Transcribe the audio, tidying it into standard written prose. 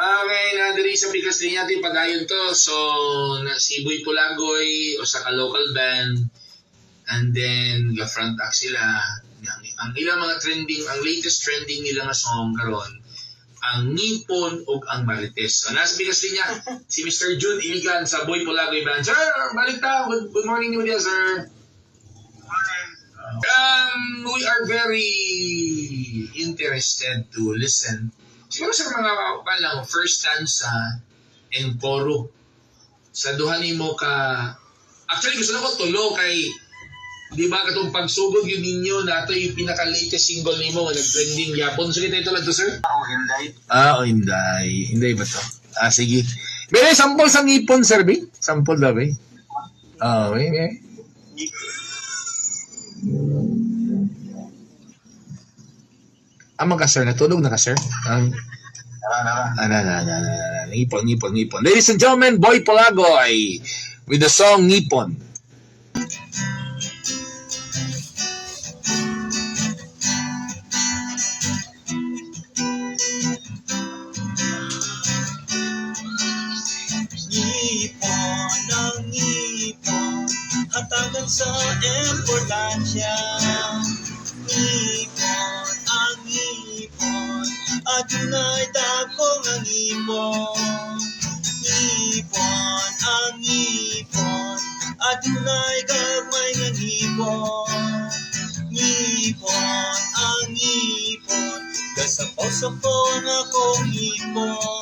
Okay, na diri sa bigas din natin padayon to. So, na si Boy Pulagoy o sa local band. And then, ga-front act sila. Ang ilang mga trending, ang latest trending nila nga song karon ang Ngipon o ang Marites. So, nasa bigas din niya, si Mr. June Iligan sa Boy Pulagoy Band. Sir, balik ta. Good morning niyo dia, sir. We are very interested to listen. Siguro sa mga palang first stanza and choro. Sa duha nimo ka actually gusto na ko tulo kay di ba katong pagsugod yun ninyo na ito yung pinaka-latest single nimo nga nag-trending yapon. Sige tayo tulad to, sir. Hinday. Hinday. Hinday ba to? Sige. May sample sa ngipon, sir, B? Sample daw, B? May. Ka, sir. Natulog na ka, sir? Ngipon. Ladies and gentlemen, Boy Pulagoy with the song Ngipon. Ngipon ang ngipon, hatagan sa importansya. Ngipon ang ngipon, adunay dakong ang ngipon. Ngipon ang ngipon, adunay gagmay nga ngipon. Ngipon ang ngipon, kasapaw-sapaw ang akong ngipon.